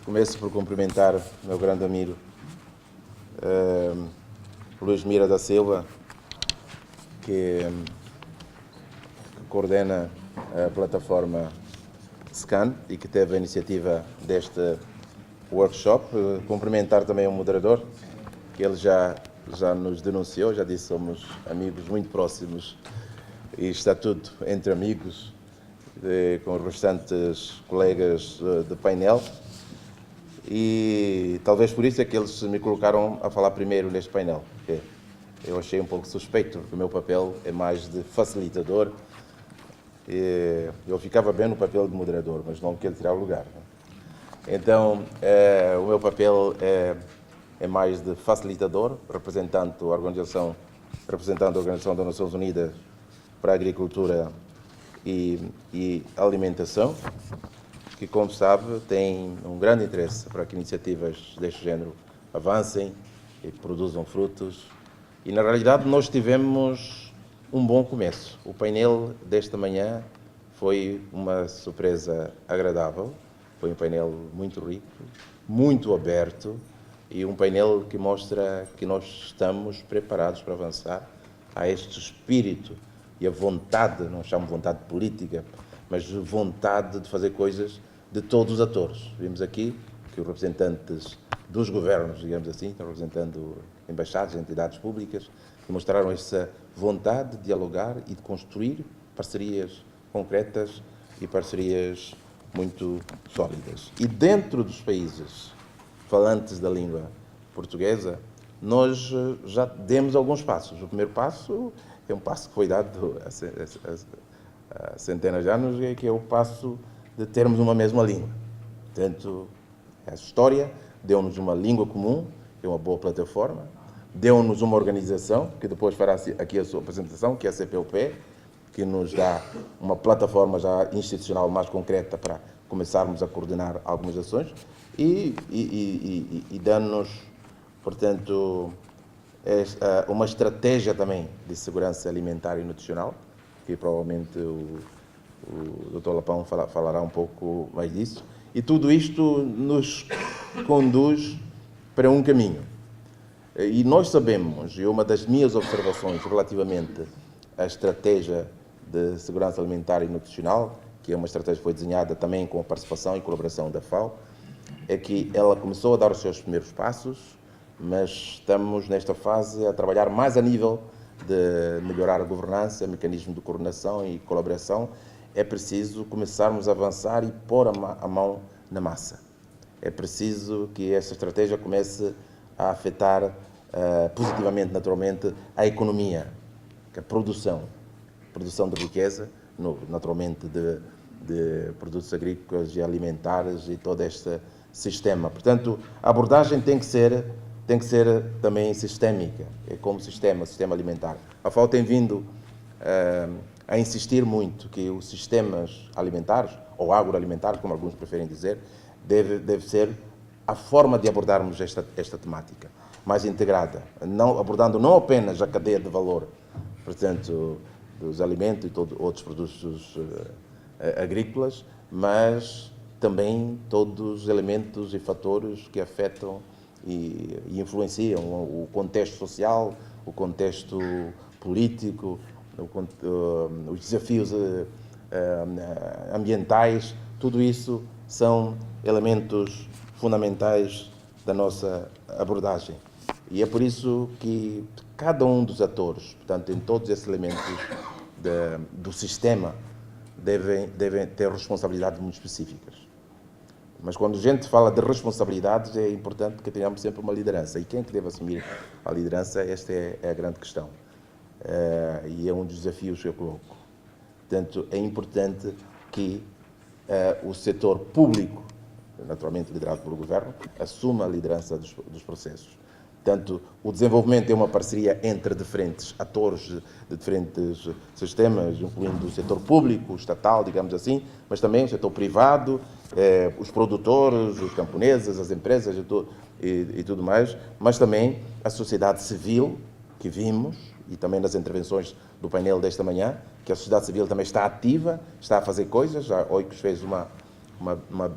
Começo por cumprimentar o meu grande amigo Luís Mira da Silva, que coordena a plataforma SCAN e que teve a iniciativa deste workshop. Cumprimentar também o moderador, que ele já nos denunciou, já disse que somos amigos muito próximos e está tudo entre amigos, com os restantes colegas de painel. E talvez por isso é que eles me colocaram a falar primeiro neste painel. Eu achei um pouco suspeito, porque o meu papel é mais de facilitador. Eu ficava bem no papel de moderador, mas não quero tirar o lugar. Então, o meu papel é mais de facilitador, representando a Organização das Nações Unidas para a Agricultura e Alimentação, que, como sabe, tem um grande interesse para que iniciativas deste género avancem e produzam frutos. E, na realidade, nós tivemos um bom começo. O painel desta manhã foi uma surpresa agradável, foi um painel muito rico, muito aberto e um painel que mostra que nós estamos preparados para avançar. Há este espírito e a vontade, não chamo vontade política, mas vontade de fazer coisas de todos os atores. Vimos aqui que os representantes dos governos, digamos assim, estão representando embaixadas, entidades públicas, que mostraram essa vontade de dialogar e de construir parcerias concretas e parcerias muito sólidas. E dentro dos países falantes da língua portuguesa, nós já demos alguns passos. O primeiro passo é um passo que foi dado há centenas de anos, que é o passo de termos uma mesma língua. Portanto, a história deu-nos uma língua comum, é uma boa plataforma, deu-nos uma organização, que depois fará aqui a sua apresentação, que é a CPLP, que nos dá uma plataforma já institucional mais concreta para começarmos a coordenar algumas ações e dando-nos, portanto, uma estratégia também de segurança alimentar e nutricional, que provavelmente o Dr. Lapão falará um pouco mais disso. E tudo isto nos conduz para um caminho. E nós sabemos, e uma das minhas observações relativamente à estratégia de segurança alimentar e nutricional, que é uma estratégia que foi desenhada também com a participação e colaboração da FAO, é que ela começou a dar os seus primeiros passos, mas estamos nesta fase a trabalhar mais a nível de melhorar a governança, mecanismo de coordenação e colaboração. É preciso começarmos a avançar e pôr a mão na massa. É preciso que esta estratégia comece a afetar positivamente, naturalmente, a economia, a produção de riqueza, naturalmente de produtos agrícolas e alimentares e todo este sistema. Portanto, a abordagem tem que ser também sistémica, é como sistema alimentar. A FAO tem vindo a insistir muito que os sistemas alimentares, ou agroalimentares, como alguns preferem dizer, deve ser a forma de abordarmos esta temática, mais integrada, abordando não apenas a cadeia de valor, portanto, dos alimentos e todos outros produtos agrícolas, mas também todos os elementos e fatores que afetam e influenciam o contexto social, o contexto político, os desafios ambientais. Tudo isso são elementos fundamentais da nossa abordagem. E é por isso que cada um dos atores, portanto, em todos esses elementos do sistema, devem ter responsabilidades muito específicas. Mas quando a gente fala de responsabilidades, é importante que tenhamos sempre uma liderança. E quem é que deve assumir a liderança? Esta é a grande questão. E é um dos desafios que eu coloco. Portanto, é importante que o setor público, naturalmente liderado pelo governo, assuma a liderança dos processos. Portanto, o desenvolvimento é uma parceria entre diferentes atores de diferentes sistemas, incluindo o setor público, o estatal, digamos assim, mas também o setor privado, os produtores, os camponeses, as empresas e tudo mais, mas também a sociedade civil, que vimos, e também nas intervenções do painel desta manhã, que a sociedade civil também está ativa, está a fazer coisas. A OICOS fez uma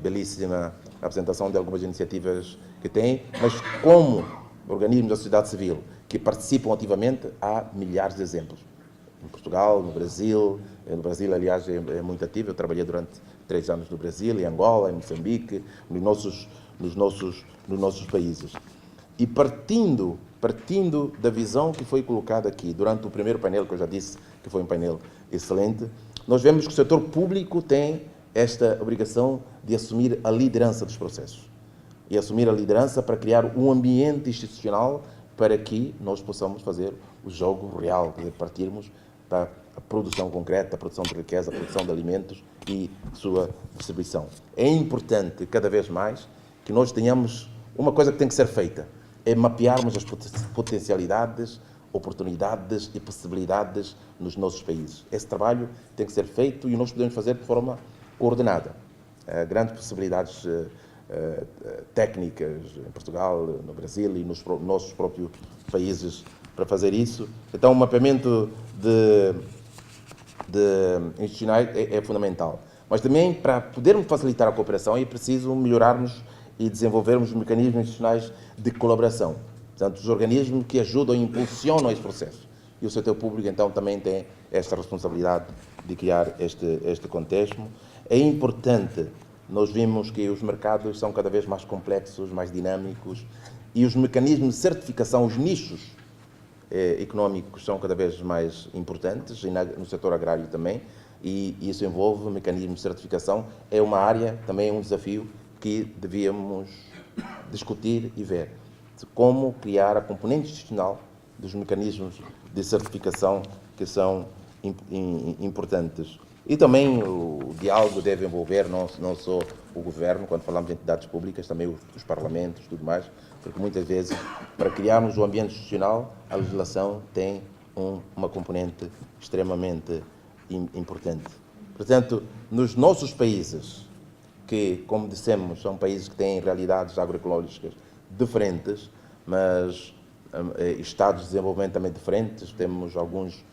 belíssima a apresentação de algumas iniciativas que tem, mas como organismos da sociedade civil que participam ativamente, há milhares de exemplos. Em Portugal, no Brasil, aliás, é muito ativo. Eu trabalhei durante 3 anos no Brasil, em Angola, em Moçambique, nos nossos países. E partindo da visão que foi colocada aqui, durante o primeiro painel, que eu já disse que foi um painel excelente, nós vemos que o setor público tem esta obrigação de assumir a liderança dos processos. E assumir a liderança para criar um ambiente institucional para que nós possamos fazer o jogo real, quer dizer, partirmos para a produção concreta, a produção de riqueza, a produção de alimentos e sua distribuição. É importante, cada vez mais, que nós tenhamos uma coisa que tem que ser feita, é mapearmos as potencialidades, oportunidades e possibilidades nos nossos países. Esse trabalho tem que ser feito e nós podemos fazer de forma coordenada. Grandes possibilidades técnicas em Portugal, no Brasil e nos nossos próprios países para fazer isso. Então, o mapeamento institucionais é fundamental. Mas também, para podermos facilitar a cooperação, é preciso melhorarmos e desenvolvermos mecanismos institucionais de colaboração. Portanto, os organismos que ajudam e impulsionam esse processo. E o setor público, então, também tem esta responsabilidade de criar este contexto. É importante, nós vimos que os mercados são cada vez mais complexos, mais dinâmicos, e os mecanismos de certificação, os nichos económicos são cada vez mais importantes, e no setor agrário também, e isso envolve mecanismos de certificação. É uma área, também é um desafio que devíamos discutir e ver como criar a componente institucional dos mecanismos de certificação que são importantes. E também o diálogo deve envolver não só o governo, quando falamos de entidades públicas, também os parlamentos, tudo mais, porque muitas vezes, para criarmos o ambiente institucional, a legislação tem uma componente extremamente importante. Portanto, nos nossos países, que, como dissemos, são países que têm realidades agroecológicas diferentes, mas estados de desenvolvimento também diferentes, temos alguns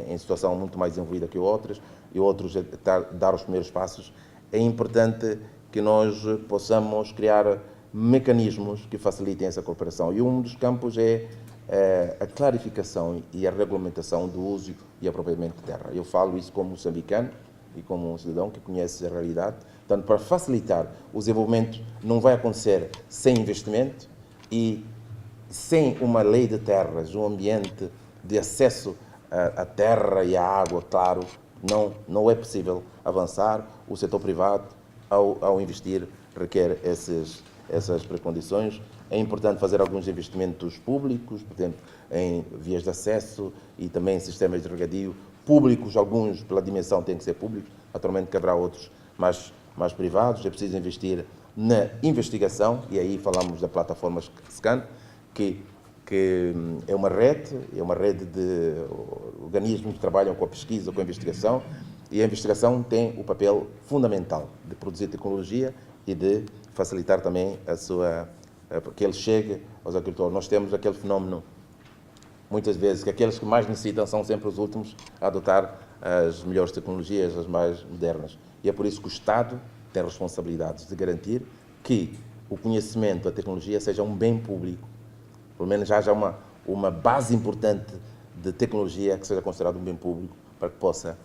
em situação muito mais envolvida que outros, e outros a dar os primeiros passos. É importante que nós possamos criar mecanismos que facilitem essa cooperação. E um dos campos é a clarificação e a regulamentação do uso e apropriamento de terra. Eu falo isso como moçambicano e como um cidadão que conhece a realidade. Portanto, para facilitar o desenvolvimento, não vai acontecer sem investimento e sem uma lei de terras, um ambiente de acesso à terra e à água, claro, não é possível avançar. O setor privado, ao investir, requer essas precondições. É importante fazer alguns investimentos públicos, por exemplo, em vias de acesso e também em sistemas de regadio públicos. Alguns, pela dimensão, têm que ser públicos, naturalmente que haverá outros mais privados. É preciso investir na investigação, e aí falamos da plataforma SCAN, que é uma rede de organismos que trabalham com a pesquisa, com a investigação, e a investigação tem o papel fundamental de produzir tecnologia e de facilitar também que ele chegue aos agricultores. Nós temos aquele fenómeno, muitas vezes, que aqueles que mais necessitam são sempre os últimos a adotar as melhores tecnologias, as mais modernas. E é por isso que o Estado tem responsabilidades de garantir que o conhecimento, a tecnologia, seja um bem público. Pelo menos haja uma base importante de tecnologia que seja considerado um bem público para que possa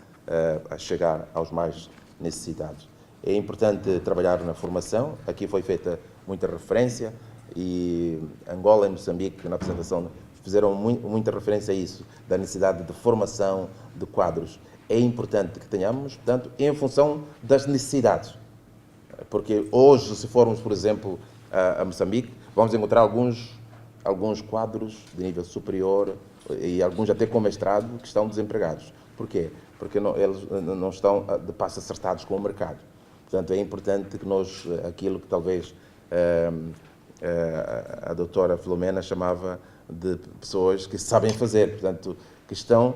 chegar aos mais necessitados. É importante trabalhar na formação. Aqui foi feita muita referência, e Angola e Moçambique, na apresentação, fizeram muita referência a isso, da necessidade de formação de quadros. É importante que tenhamos, portanto, em função das necessidades. Porque hoje, se formos, por exemplo, a Moçambique, vamos encontrar alguns quadros de nível superior e alguns até com mestrado que estão desempregados. Porquê? Porque eles não estão de passo acertados com o mercado. Portanto, é importante que nós, aquilo que talvez a doutora Filomena chamava de pessoas que sabem fazer, portanto, que estão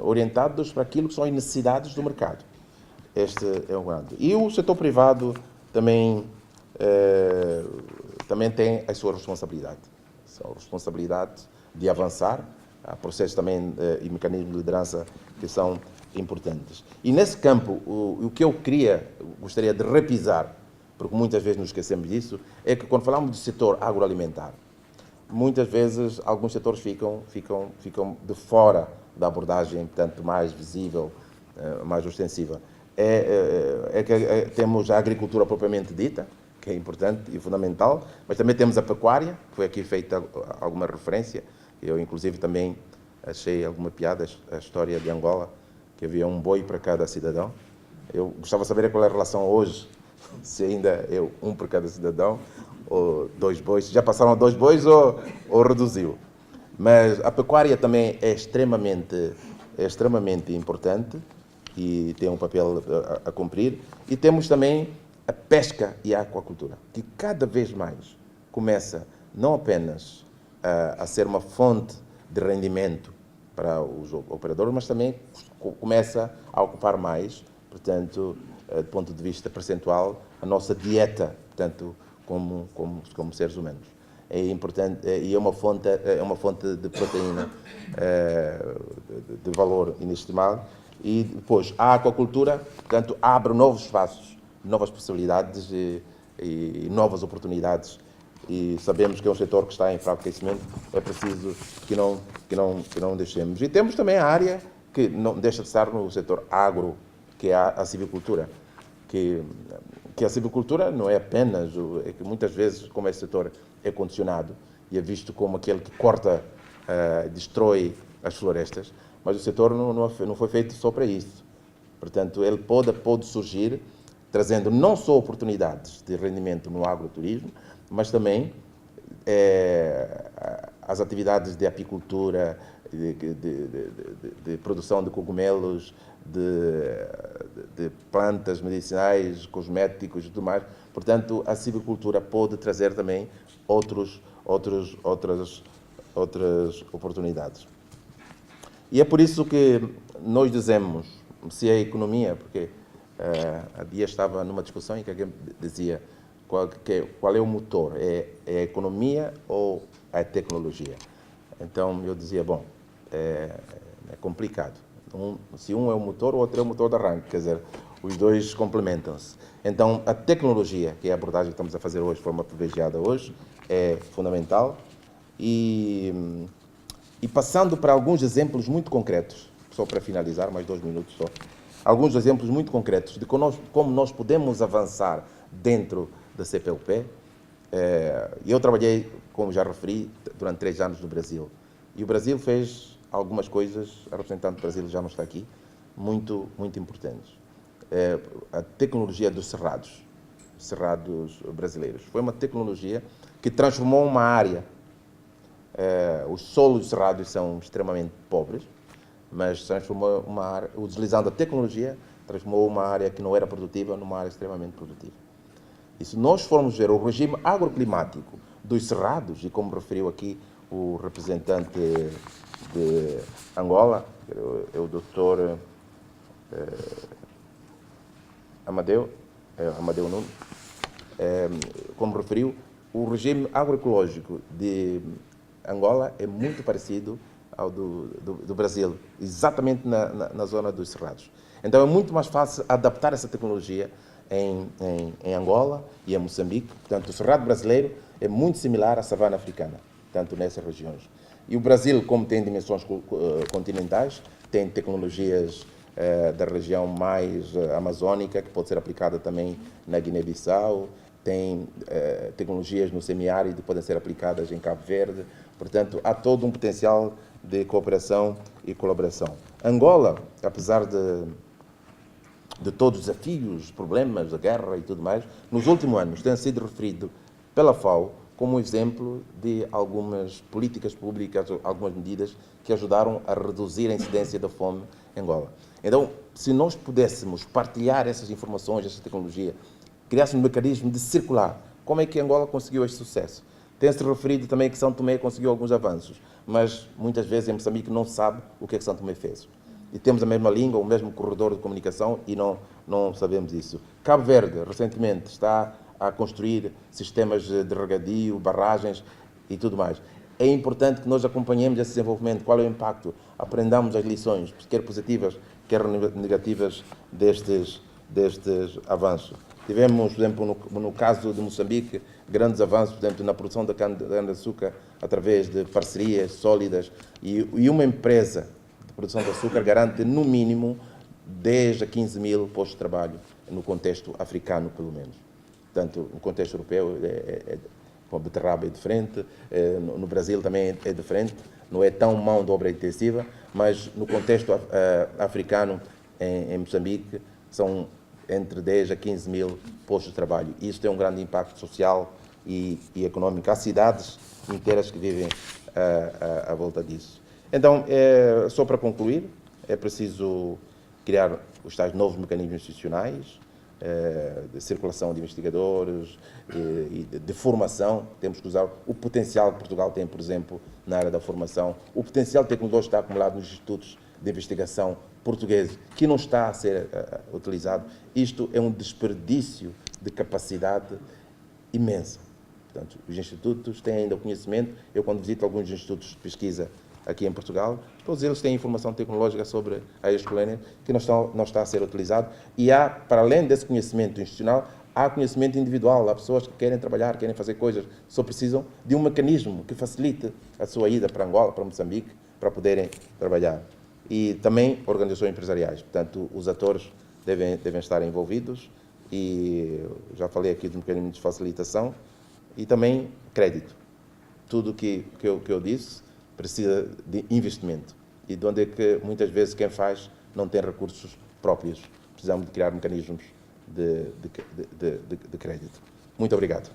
orientados para aquilo que são as necessidades do mercado. Este é um grande. E o setor privado também tem a sua responsabilidade. A responsabilidade de avançar. Há processos também e mecanismos de liderança que são importantes. E nesse campo, o que eu gostaria de repisar porque muitas vezes nos esquecemos disso, é que quando falamos do setor agroalimentar, muitas vezes alguns setores ficam de fora da abordagem, portanto, mais visível, mais ostensiva. Temos a agricultura propriamente dita, que é importante e fundamental, mas também temos a pecuária, que foi aqui feita alguma referência. Eu, inclusive, também achei alguma piada a história de Angola, que havia um boi para cada cidadão. Eu gostava de saber qual é a relação hoje, se ainda é um para cada cidadão, ou 2 bois. Já passaram a 2 bois ou reduziu? Mas a pecuária também é extremamente importante e tem um papel a cumprir. E temos também a pesca e a aquacultura, que cada vez mais começa não apenas a ser uma fonte de rendimento para os operadores, mas também começa a ocupar mais, portanto, do ponto de vista percentual, a nossa dieta, portanto, como seres humanos. É importante e é uma fonte de proteína de valor inestimável. E depois a aquacultura, portanto, abre novos espaços, novas possibilidades e novas oportunidades. E sabemos que é um setor que está em enfraquecimento, é preciso que não deixemos. E temos também a área que não deixa de estar no setor agro, que é a silvicultura, que a silvicultura não é apenas, é que muitas vezes, como esse setor é condicionado e é visto como aquele que corta, destrói as florestas, mas o setor não foi feito só para isso. Portanto, ele pode surgir trazendo não só oportunidades de rendimento no agroturismo, mas também as atividades de apicultura, de produção de cogumelos, de plantas medicinais, cosméticos e tudo mais. Portanto, a silvicultura pode trazer também outras oportunidades. E é por isso que nós dizemos, se a economia, porque há dias estava numa discussão em que alguém dizia qual é o motor, é a economia ou a tecnologia? Então eu dizia, bom, é complicado. Se um é o motor, o outro é o motor de arranque, quer dizer, os dois complementam-se. Então a tecnologia, que é a abordagem que estamos a fazer hoje, de forma privilegiada hoje, é fundamental. E passando para alguns exemplos muito concretos, só para finalizar, mais 2 minutos só, alguns exemplos muito concretos de como nós podemos avançar dentro da CPLP. Eu trabalhei, como já referi, durante 3 anos no Brasil. E o Brasil fez algumas coisas, a representante do Brasil já não está aqui, muito importantes. A tecnologia dos cerrados brasileiros. Foi uma tecnologia que transformou uma área. Os solos cerrados são extremamente pobres, mas transformou uma área, utilizando a tecnologia, transformou uma área que não era produtiva numa área extremamente produtiva. E se nós formos ver o regime agroclimático dos cerrados, e como referiu aqui o representante de Angola, é o doutor Amadeu Nunes, como referiu, o regime agroecológico de Angola é muito parecido ao do Brasil, exatamente na zona dos cerrados. Então é muito mais fácil adaptar essa tecnologia em Angola e em Moçambique. Portanto, o cerrado brasileiro é muito similar à savana africana, tanto nessas regiões. E o Brasil, como tem dimensões continentais, tem tecnologias da região mais amazônica, que pode ser aplicada também na Guiné-Bissau, tem tecnologias no semiárido que podem ser aplicadas em Cabo Verde. Portanto, há todo um potencial de cooperação e colaboração. Angola, apesar de todos os desafios, problemas, a guerra e tudo mais, nos últimos anos tem sido referido pela FAO como exemplo de algumas políticas públicas, algumas medidas que ajudaram a reduzir a incidência da fome em Angola. Então, se nós pudéssemos partilhar essas informações, essa tecnologia, criássemos um mecanismo de circular, como é que Angola conseguiu este sucesso? Tem-se referido também que São Tomé conseguiu alguns avanços, mas muitas vezes em Moçambique não se sabe o que é que São Tomé fez. E temos a mesma língua, o mesmo corredor de comunicação e não sabemos isso. Cabo Verde, recentemente, está a construir sistemas de regadio, barragens e tudo mais. É importante que nós acompanhemos esse desenvolvimento, qual é o impacto, aprendamos as lições, quer positivas, quer negativas, destes avanços. Tivemos, por exemplo, no caso de Moçambique, grandes avanços, por exemplo, na produção da cana-de-açúcar através de parcerias sólidas e uma empresa de produção de açúcar garante, no mínimo, 10 a 15 mil postos de trabalho no contexto africano, pelo menos. Portanto, no contexto europeu, com a beterraba é diferente, no Brasil também é diferente, não é tão mão de obra intensiva, mas no contexto africano, em Moçambique, são entre 10 a 15 mil postos de trabalho. Isso tem um grande impacto social e económico. Há cidades inteiras que vivem à volta disso. Então, só para concluir, é preciso criar os tais novos mecanismos institucionais, de circulação de investigadores e de formação. Temos que usar o potencial que Portugal tem, por exemplo, na área da formação. O potencial tecnológico está acumulado nos institutos de investigação portugueses, que não está a ser utilizado. Isto é um desperdício de capacidade imensa. Portanto, os institutos têm ainda o conhecimento. Eu, quando visito alguns institutos de pesquisa aqui em Portugal, todos eles têm informação tecnológica sobre a Explainer que não está a ser utilizado. E há, para além desse conhecimento institucional, há conhecimento individual. Há pessoas que querem trabalhar, querem fazer coisas, só precisam de um mecanismo que facilite a sua ida para Angola, para Moçambique, para poderem trabalhar. E também organizações empresariais. Portanto, os atores devem estar envolvidos e já falei aqui do mecanismo de facilitação e também crédito. Tudo que eu disse precisa de investimento. E de onde é que, muitas vezes, quem faz não tem recursos próprios. Precisamos de criar mecanismos de crédito. Muito obrigado.